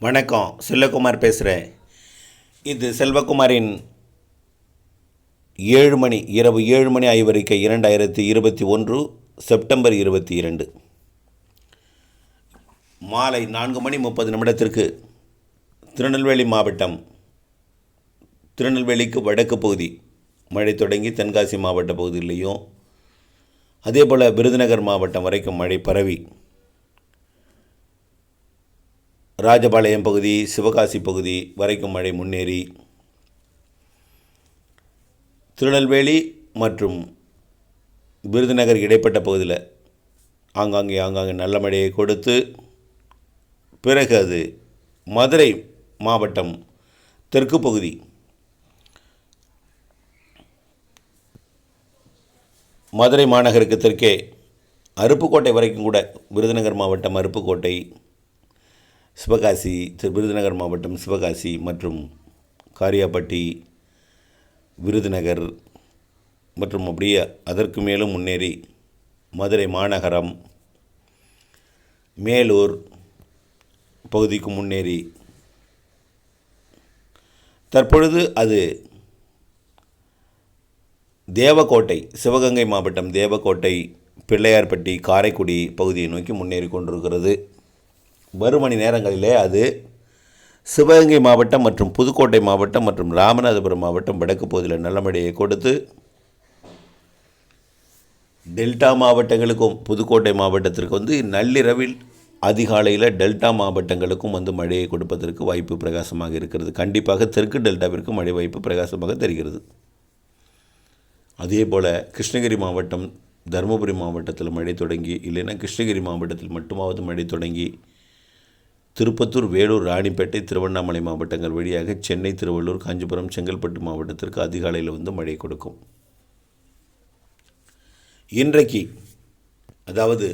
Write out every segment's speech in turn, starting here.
வணக்கம், செல்வகுமார் பேசுகிறேன். இது செல்வகுமாரின் இரவு 7 மணி ஆய்வறிக்கை 2021 செப்டம்பர் 22 மாலை 4:30 திருநெல்வேலி மாவட்டம், திருநெல்வேலிக்கு வடக்கு பகுதி மழை தொடங்கி தென்காசி மாவட்ட பகுதியிலையும், அதேபோல் விருதுநகர் மாவட்டம் வரைக்கும் மழை பரவி ராஜபாளையம் பகுதி, சிவகாசி பகுதி வரைக்கும் மழை முன்னேறி திருநெல்வேலி மற்றும் விருதுநகர் இடைப்பட்ட பகுதியில் ஆங்காங்கே நல்ல மழையை கொடுத்து, பிறகு அது மதுரை மாவட்டம் தெற்கு பகுதி, மதுரை மாநகருக்கு தெற்கே அருப்புக்கோட்டை வரைக்கும் கூட, விருதுநகர் மாவட்டம் அருப்புக்கோட்டை, சிவகாசி, விருதுநகர் மாவட்டம் சிவகாசி மற்றும் காரியாபட்டி, விருதுநகர் மற்றும் அப்படியே அதற்கு மேலும் முன்னேறி மதுரை மாநகரம், மேலூர் பகுதிக்கு முன்னேறி தற்பொழுது அது தேவக்கோட்டை, சிவகங்கை மாவட்டம் தேவக்கோட்டை, பிள்ளையார்பட்டி, காரைக்குடி பகுதியை நோக்கி முன்னேறி கொண்டிருக்கிறது. வரும் மணி நேரங்களிலே அது சிவகங்கை மாவட்டம் மற்றும் புதுக்கோட்டை மாவட்டம் மற்றும் ராமநாதபுரம் மாவட்டம் வடக்கு பகுதியில் நல்ல மழையை கொடுத்து, டெல்டா மாவட்டங்களுக்கும் புதுக்கோட்டை மாவட்டத்திற்கு நள்ளிரவில் அதிகாலையில் டெல்டா மாவட்டங்களுக்கும் மழையை கொடுப்பதற்கு வாய்ப்பு பிரகாசமாக இருக்கிறது. கண்டிப்பாக தெற்கு டெல்டாவிற்கு மழை வாய்ப்பு பிரகாசமாக தெரிகிறது. அதே போல் கிருஷ்ணகிரி மாவட்டம், தருமபுரி மாவட்டத்தில் மழை தொடங்கி, இல்லைன்னா கிருஷ்ணகிரி மாவட்டத்தில் மட்டுமாவது மழை தொடங்கி திருப்பத்தூர், வேலூர், ராணிப்பேட்டை, திருவண்ணாமலை மாவட்டங்கள் வழியாக சென்னை, திருவள்ளூர், காஞ்சிபுரம், செங்கல்பட்டு மாவட்டத்திற்கு அதிகாலையில் மழை கொடுக்கும். இன்றைக்கு, அதாவது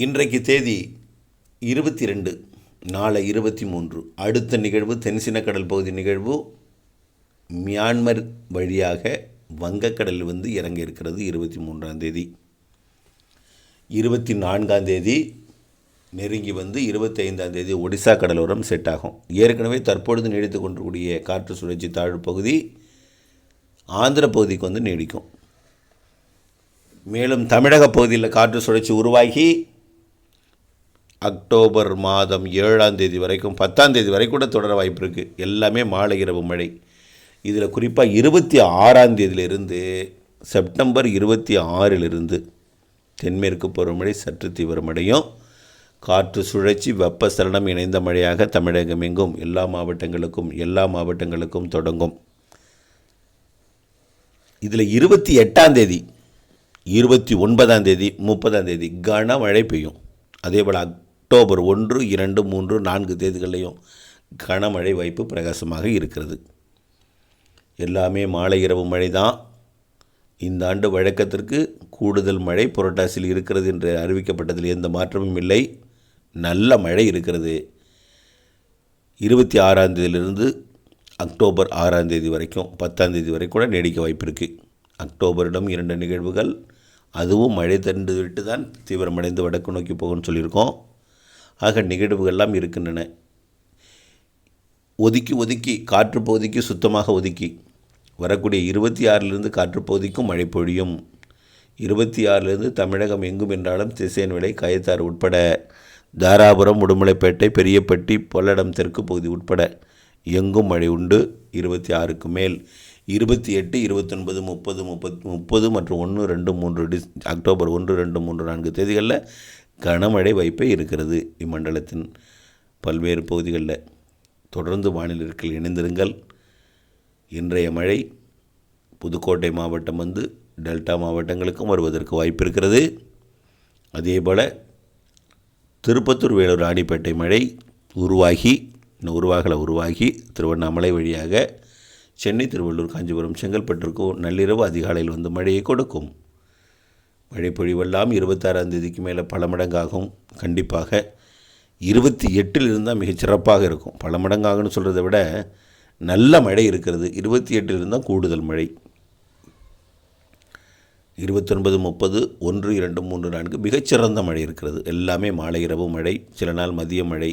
இன்றைக்கு தேதி 22, நாளை 23. அடுத்த நிகழ்வு தென்சினக்கடல் பகுதி நிகழ்வு மியான்மர் வழியாக வங்கக்கடலில் இறங்க இருக்கிறது. 23ஆம் தேதி, 24ஆம் தேதி நெருங்கி 25ஆம் தேதி ஒடிசா கடலோரம் செட் ஆகும். ஏற்கனவே தற்பொழுது நீடித்து கொண்டிருக்கூடிய காற்று சுழற்சி தாழ்வு பகுதி ஆந்திர பகுதிக்கு நீடிக்கும். மேலும் தமிழக பகுதியில் காற்று சுழற்சி உருவாகி அக்டோபர் மாதம் 7ஆம் தேதி வரைக்கும், 10ஆம் தேதி வரை கூட தொடர வாய்ப்பு இருக்குது. எல்லாமே மாலை இரவு மழை. இதில் குறிப்பாக 26ஆம் தேதியிலிருந்து செப்டம்பர் 26 தென்மேற்கு பருவமழை சற்று தீவிரமடையும். காற்று சுழற்சி வெப்பசலனம் இணைந்த மழையாக தமிழகம் எங்கும் எல்லா மாவட்டங்களுக்கும் தொடங்கும். இதில் 28ஆம் தேதி, 29ஆம் தேதி, 30ஆம் தேதி கனமழை பெய்யும். அதேபோல் அக்டோபர் 1, 2, 3, 4 தேதிகளையும் கனமழை வாய்ப்பு பிரகாசமாக இருக்கிறது. எல்லாமே மாலை இரவு மழை தான். இந்த ஆண்டு வழக்கத்திற்கு கூடுதல் மழை புரட்டாசியில் இருக்கிறது என்று அறிவிக்கப்பட்டதில் எந்த மாற்றமும் இல்லை. நல்ல மழை இருக்கிறது. 26ஆம் தேதியிலிருந்து அக்டோபர் 6ஆம் தேதி வரைக்கும், 10ஆம் தேதி வரை கூட நீடிக்க வாய்ப்பு இருக்குது. அக்டோபரிடம் 2 நிகழ்வுகள், அதுவும் மழை தந்து விட்டு தான் தீவிரமடைந்து வடக்கு நோக்கி போகும்னு சொல்லியிருக்கோம். ஆக நிகழ்வுகள்லாம் இருக்கின்றன. ஒதுக்கி காற்றுப்பகுதிக்கு சுத்தமாக ஒதுக்கி வரக்கூடிய 26லிருந்து காற்றுப்பகுதிக்கும் மழை பொழியும். 26லிருந்து தமிழகம் எங்கும் என்றாலும் திசையன்விளை, கயத்தாறு உட்பட தாராபுரம், உடுமலைப்பேட்டை, பெரியப்பட்டி, பொல்லடம் தெற்கு பகுதி உட்பட எங்கும் மழை உண்டு. 26க்கு மேல் 28, 29, 30 மற்றும் 1, 2, 3 அக்டோபர் 1, 2, 3, 4 தேதிகளில் கனமழை வாய்ப்பே இருக்கிறது. இம்மண்டலத்தின் பல்வேறு பகுதிகளில் தொடர்ந்து வானிலை இணைந்திருங்கள். இன்றைய மழை புதுக்கோட்டை மாவட்டம் டெல்டா மாவட்டங்களுக்கும் வருவதற்கு வாய்ப்பு இருக்கிறது. அதேபோல் திருப்பத்தூர், வேலூர், ராணிப்பேட்டை மழை உருவாகி திருவண்ணாமலை வழியாக சென்னை, திருவள்ளூர், காஞ்சிபுரம், செங்கல்பட்டிற்கும் நள்ளிரவு அதிகாலையில் மழையை கொடுக்கும். மழை பொழிவெல்லாம் 26ஆம் தேதிக்கு மேலே பல மடங்காகும். கண்டிப்பாக 28 இருந்தால் மிகச்சிறப்பாக இருக்கும். பல மடங்காகுன்னு சொல்கிறத விட நல்ல மழை இருக்கிறது. 28 இருந்தால் கூடுதல் மழை. 29, 30, 1, 2, 3, 4 மிகச்சிறந்த மழை இருக்கிறது. எல்லாமே மாலை இரவு மழை, சில நாள் மதிய மழை,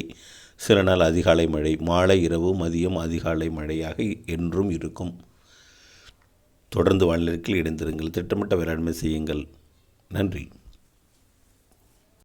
சில நாள் அதிகாலை மழை. மாலை இரவு மதியம் அதிகாலை மழையாக என்றும் இருக்கும். தொடர்ந்து வானிலையில் இணைந்திருங்கள். திட்டமிட்ட வேளாண்மை செய்யுங்கள். நன்றி.